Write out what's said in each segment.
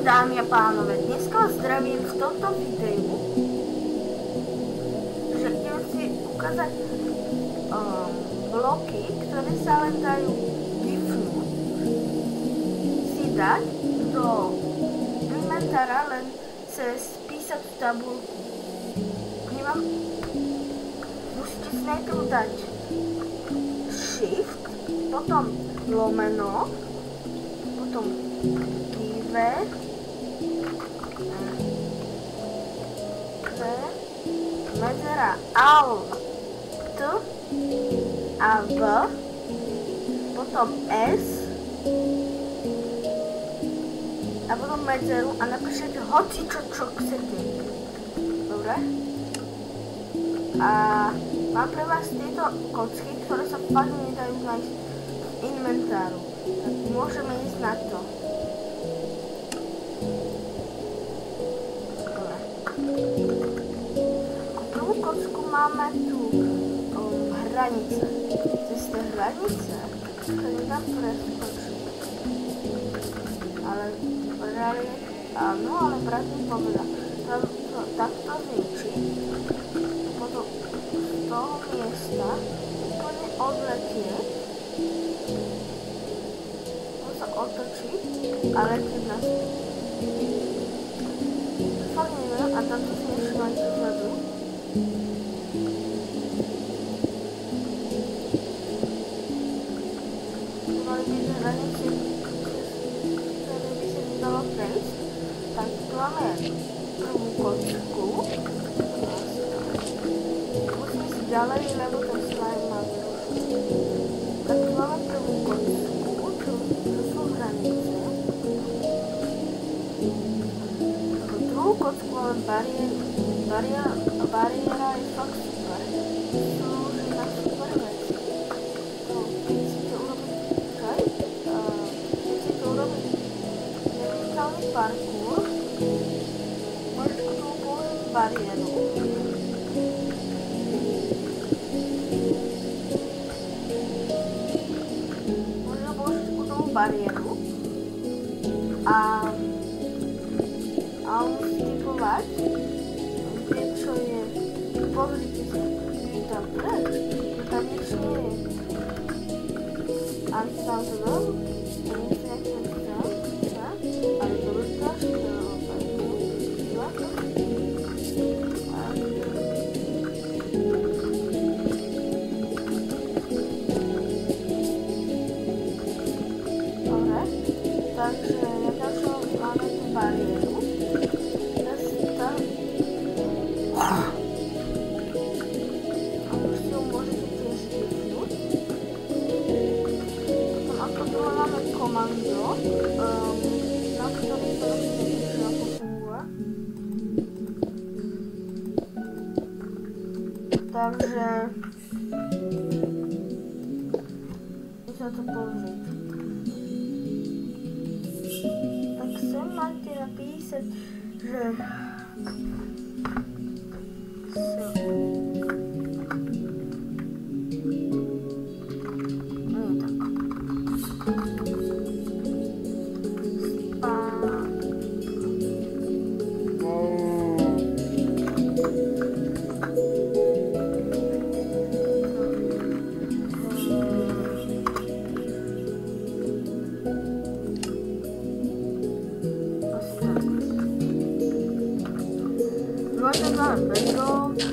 dámy a pánové, dneska vás zdravím v tomto videu, že idem si ukázať bloky, ktoré sa len dajú gifnúť, si dať do inventára len cez písacú tabuľku. Musíte si najprv dať Shift, potom lomeno, potom medzera Alt a V, potom S a potom medzeru a napíšete hocičo, čo chcete. Dobre? A mám pre vás tieto kocky, ktoré sa fakt nedajú nájsť v inventáru. Tak môžeme ísť na to. Prvú kocku máme tu hranice. Cez tie hranice sa nedá preskočiť. Ale áno, ale brat mi povedal, to takto zničiť, potom z toho miesta úplne odletieť, potom sa otočiť a letieť naspäť. Fakt neviem, a tamto si nevšimajte vzadu. Mali byť hranice, ktoré by sa nedalo prejsť. Tak tu máme prvú kocku. Musím si ďalej, lebo ten slime má vyrušiť. Tak tu máme prvú kocku, čo sú hranice. Druhú kocku máme bariéra je fakt super. Slúži na super veci. Keď chcete urobiť nevytrálny parkour, môžete k tomu použiť bariéru. Môžete použiť k tomu bariéru a musí typovať, čo je. Pozrite sa, je tam preč, že tam nič nie je. Ale tam to dolu, to nič nechcem tam, ale to vytáš, to dobre, takže na ďalšom máme tú bariéru. Komando, na ktorý to neviem, ako funguje. Takže musím to použiť. Tak sem máte napísať, že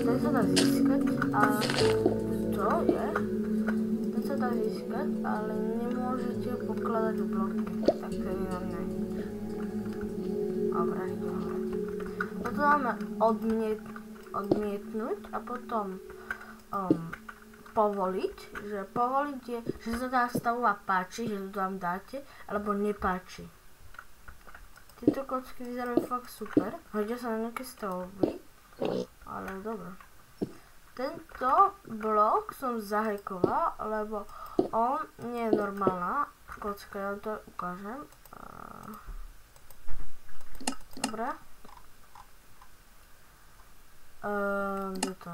ten sa dá získať a to je, ten sa dá získať, ale nemôžete pokladať bloky, tak to je nám nič. Dobre, ideme. Potom máme odmietnúť a potom povoliť, že povoliť je, že sa tá stavba páči, že to tam dáte, alebo nepáči. Tieto kocky vyzerajú fakt super, hodia sa na nejaké stavby. Ale dobre. Tento blok som zahackoval, lebo on nie je normálna kocka, ja to ukážem. Dobre. Kde to?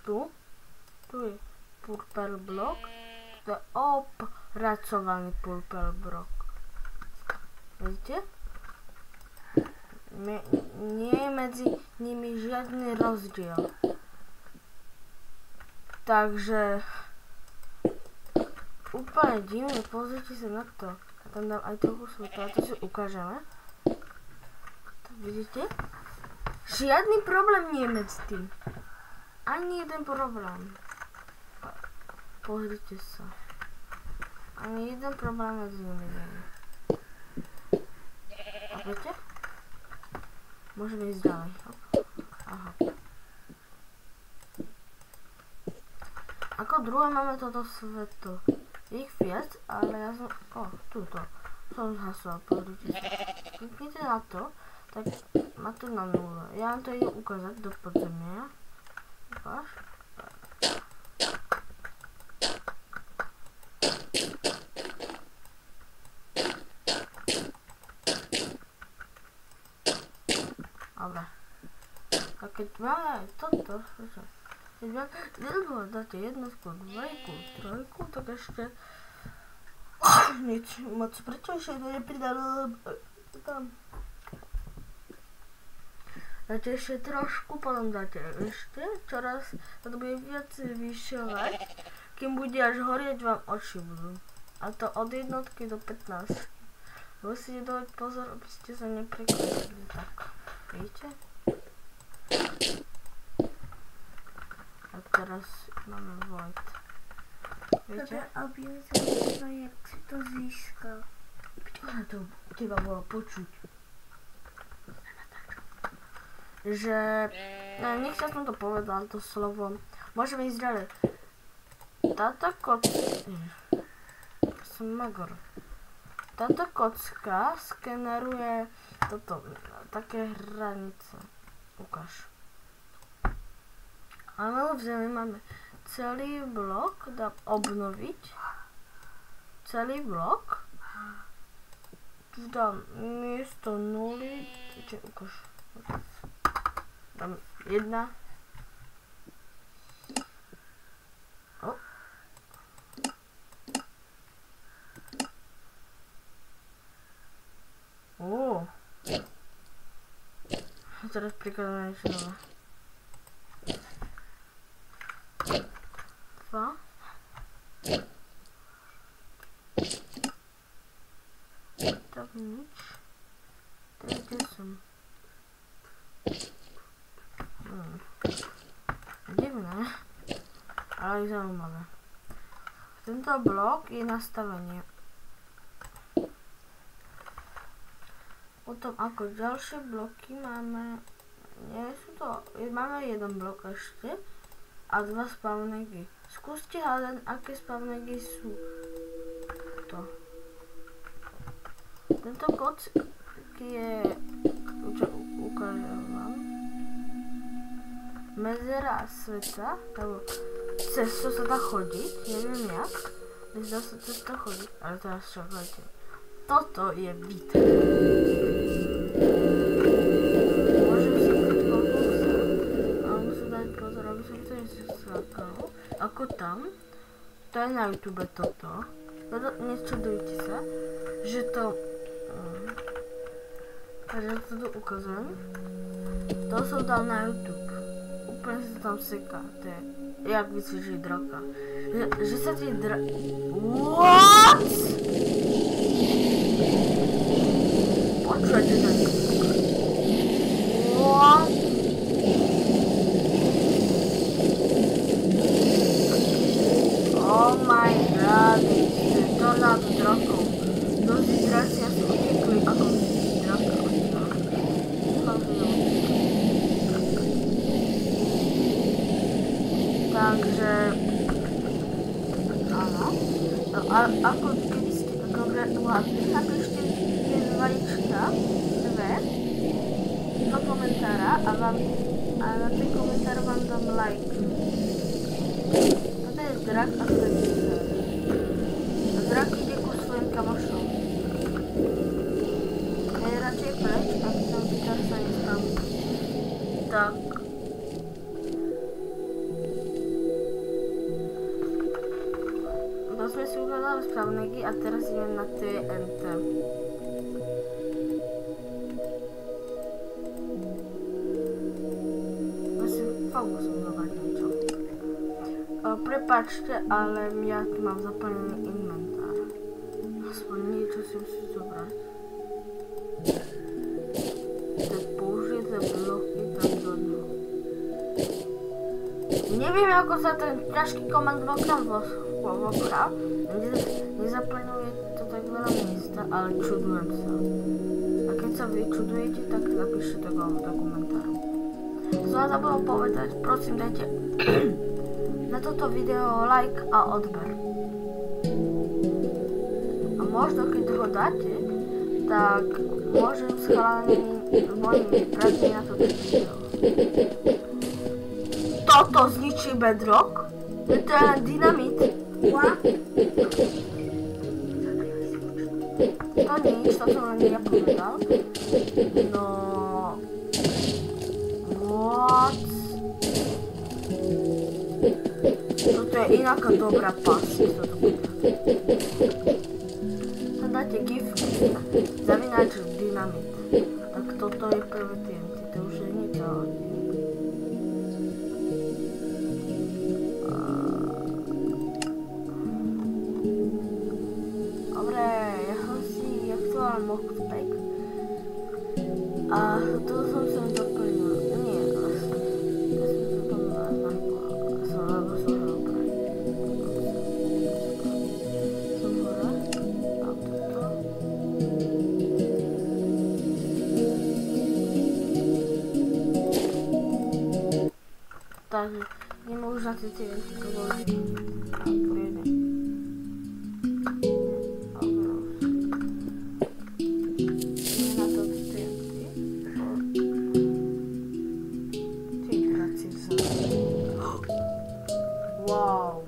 Tu je purple blok, to je opracovaný purple blok. Vidíte? Nie je medzi nimi žiadny rozdiel. Takže úplne divné, pozrite sa na to. A tam dám aj trochu svetla, to si ukážeme. To vidíte? Žiadny problém nie je medzi tým. Ani jeden problém. Pozrite sa. Ani jeden problém medzi nimi nie je. A viete? Môžeme ísť ďalej. Aha. Ako druhé máme toto svetlo. Ich viac, ale ja som... túto. Som zhasoval, pozrite sa. Kliknite na to, tak má to na 0. Ja vám to idem ukázať do podzemia. Ukáž. Dobre. A keď máme toto, keď máme, dáte jednotku, dvojku, trojku, tak ešte nič moc, prečo ešte to nepridalo tam. Dáte ešte trošku, potom dáte ešte čoraz, to bude viac vyššovať, kým bude až horieť vám oči budú. A to od jednotky do 15. Musíte dávať pozor, aby ste sa neprekvapili tak. Vidíte? A teraz máme void. Viete? Aby ja zaujímavá, jak si to získal. Ktoré to teba bolo počuť? Že... nechcel som to povedal, to slovo. Môžeme ísť ďalej. Táto Táto kocka skeneruje toto, také hranice. Ukáž. Ale v zemi máme celý blok, dám obnoviť. Celý blok. Tu dám miesto 0. Ukáž. Dám 1. Teraz prikladám niečo nové. 2. Tak nič. Kde som? Divné, ale aj zaujímavé. Tento blok je nastavenie. Potom ako ďalšie bloky máme, máme jeden blok ešte a 2 spavnegy. Skúste hľadať, aké spavnegy sú. To. Tento kock je, ukážem vám, medzera sveta, alebo cez to sa dá chodiť, neviem jak, dá sa cez to chodiť, ale teraz čakajte. Toto je byt. Môžem si byť koľko chcem, ale musím dať pozor, aby som to neskákal. Ako tam, to je na YouTube toto. Nečudujte sa, že to... Takže to tu ukazujem. To som dal na YouTube. Úplne sa tam seká. To je, jak vycvičiť draka. Že sa ti What? Počujete to? What? Oh my god, to je tornádo drakov. Mnozí draci asi utekli, ako vidíte draka odtiaľ. Takže... áno. No a ako keby ste to dobre uhádli, napíšte vajíčka, 2 do komentára a na ten komentár vám dám like. Toto je drak a to je pizza. A drak ide ku svojim kamošom. Ja je radšej preč, aby tam pizza sa nestal. Tak. To sme si uhľadali spavnegy a teraz ideme na TNT. Prepáčte, ale ja tu mám zaplnený inventár. Aspoň niečo si musím zobrať. Tak použijete bloky tam do dnu. Neviem, ako sa ten ťažký command block tam vokrát. Nezaplňuje to tak veľa miesta, ale čudujem sa. A keď sa vy čudujete, tak napíšte to do komentáru. Som vám zabudol povedať, prosím dajte na toto video like a odber. A možno keď ho dáte, tak môžem s mojimi bratmi na toto video. Toto zničí bedrock? To je len dynamit. To nič, to som len ja povedal. No... What? Toto je inaká dobrá pasy, toto bude. Tam dáte gif, zavináč dynamit. Tak toto je prvé TNT, to už je nič, ale dobre, ja som si aktuálne mohl spek. A to som sa doplnil. Nie, vlastne. Ja som sa tam nahypoval. Lebo som hral praj. Som hora. A toto. Takže nemôžu na tie TNT dovoľniť. A pôjdem. Wow.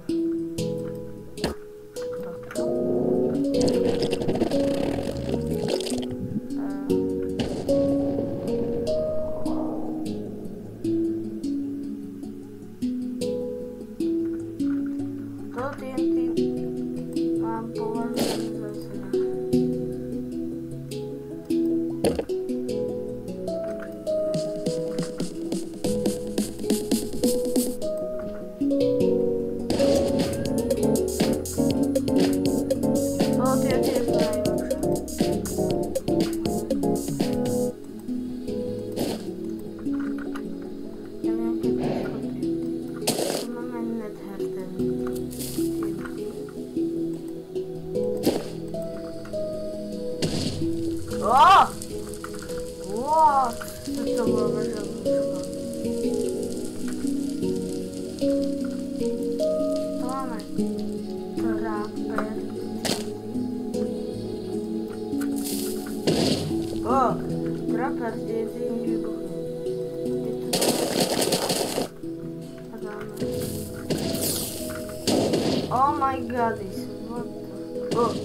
To TNT mám považovať za seba. Oh! What? To bolo veľa. To máme trapper. Oh! Trapper TNT nič vybuchne. A dáme. Oh my god, this what the... Oh!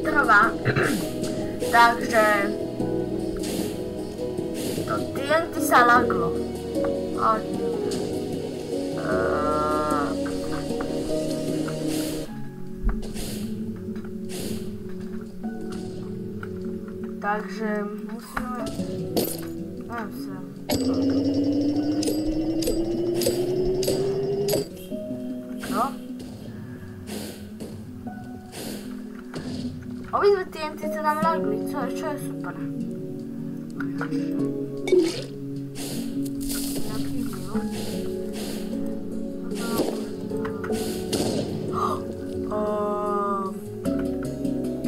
Trvá. Takže to TNT sa laglo. Takže musíme... Neviem sem. Čo? nám lagli, čo je super. Nejaký hýl.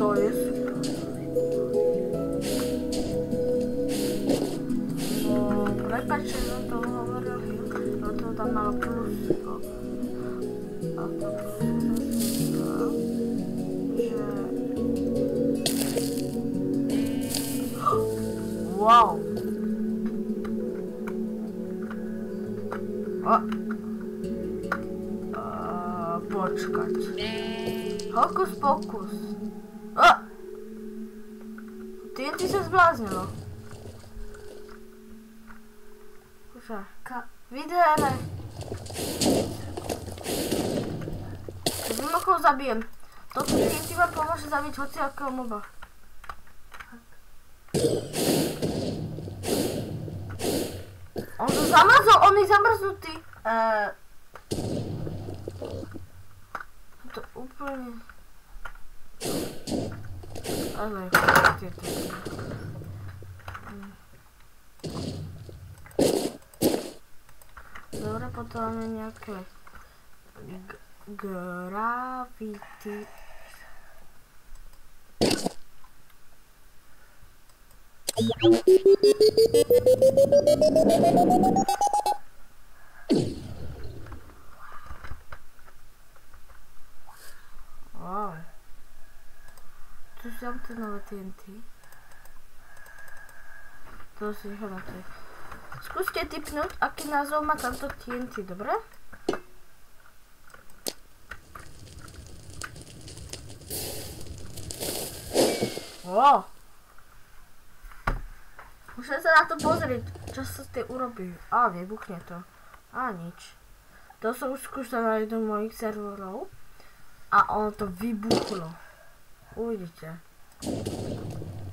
To je super. No, prepáč, že som to hovoril hýl, ale to tam malo plusko. A to plusko že... Wow! Počkať. Hokus pokus. TNT sa zbláznilo. Kúša. Videre. Keď mimochodom zabijem. Toto TNT vám pomôže zabiť hociakého moba. On to zamrzol, on je zamrznutý. To úplne... Ale tieto. Dobre, potom máme nejaké... Gravity... Wow. Tu sú tie nové TNT. To si necháte. Skúste tipnúť, aký názov má tamto TNT, dobre? Wow. Musím sa na to pozrieť, čo sa s tým urobí. Vybuchne to. Nič. To som už skúšal na jednom mojich serverov. A ono to vybuchlo. Uvidíte.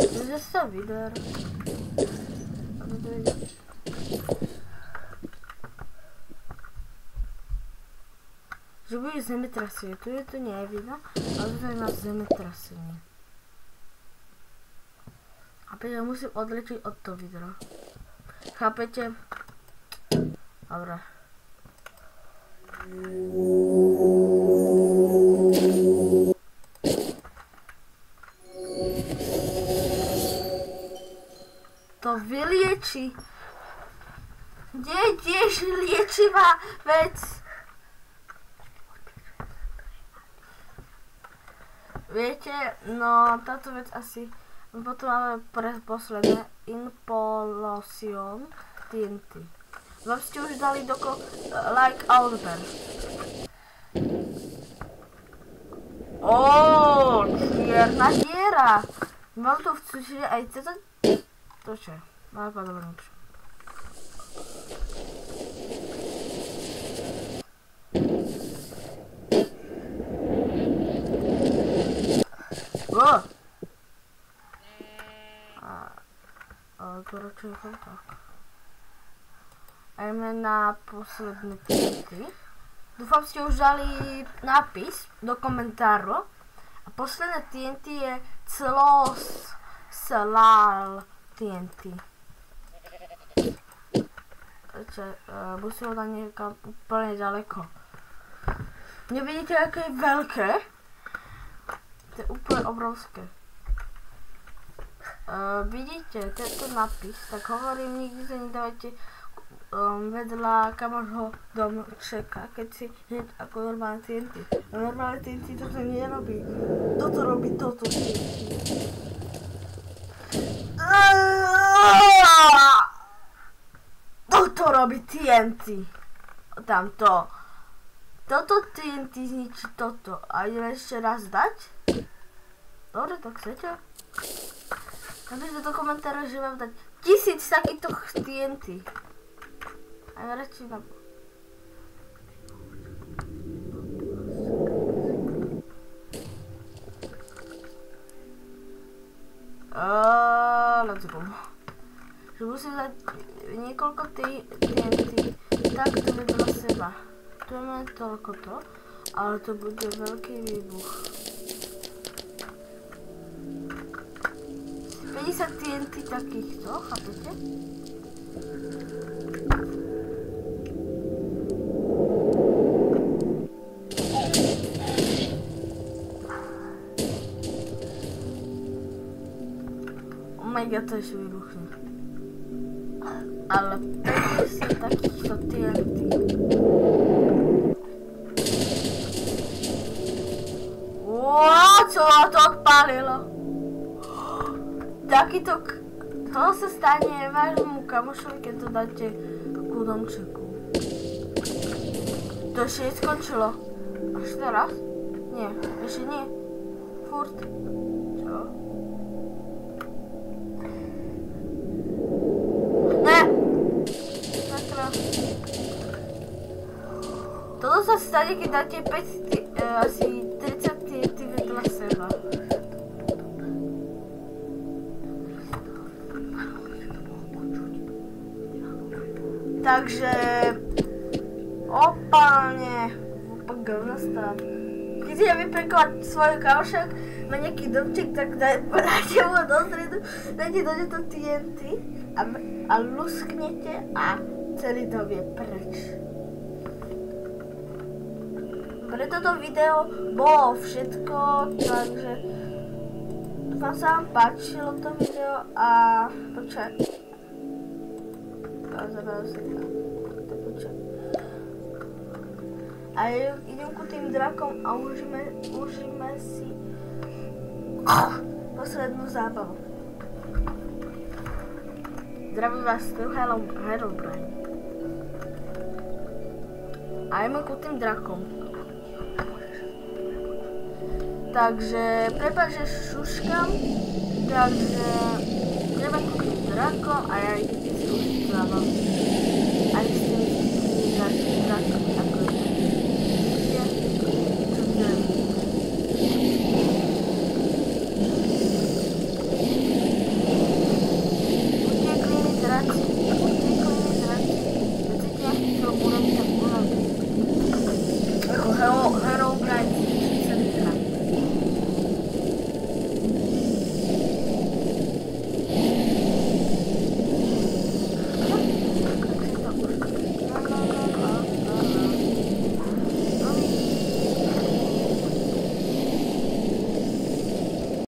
Takže sa vyber. Že bude zemetrasenie. Tu je to nie je vidno, ale tu je na zemetrasenie. A preto musím odlečiť od toho videa. Chápete? Dobre. To vylieči. Kde je tiež liečivá vec? Viete, no táto vec asi... Potom máme posledné Implosion TNT. Vám ste už dali like Albert. Čierna diera. Mám tu vcúčiť aj toto. To čo? Máme podobne nič. To radšej je tak. Ideme na posledné TNT. Dúfam, ste už dali nápis do komentáru. A posledné TNT je Slal TNT. Musím ho dať niekam úplne ďaleko. Nevidíte, aké je veľké? To je úplne obrovské. Vidíte tento nápis, tak hovorím, nikdy sa nedávajte vedľa kamošho dom čeka, keď si hneď ako normálne TNT. Normálne TNT toto nerobí. Toto robí toto TNT. Toto robí TNT. Tamto. Toto TNT zničí toto. A ideme ešte raz dať? Dobre, tak chcete? Napíšte do komentára, že mám dať 1000 takýchto TNT. A ja radšej na... Let's go. Že musím dať niekoľko TNT. Takto vedľa seba. Tu máme toľko to, ale to bude veľký výbuch. 10 TNT takýchto, chápete? Oh my god, to ešte vybuchne. Ale 50 takýchto TNT. Čo to odpálilo? Takýto... To sa stane vášmu kamošovi, keď to dáte ku domčeku. To ešte neskončilo. Až teraz? Nie, ešte nie. Furt. Čo? Ne! Sakra. Toto sa stane, keď dáte 5, asi 30 TNT vedľa seba. Takže opálne nastav. Keď si vypekovať svoj kamošok, má nejaký domček, tak dajte mu do stredu, dajte do to TNT a lusknete a celý dom je preč. Pre toto video bolo všetko, takže dúfam sa vám páčilo to video a počkaj. A idem ku tým drakom a užíme si poslednú zábavu. Zdravím vás tu Herobrine. A ideme ku tým drakom. Takže prepáč, že šuškam, takže ideme ku tým drakom a ja idem si zábavu.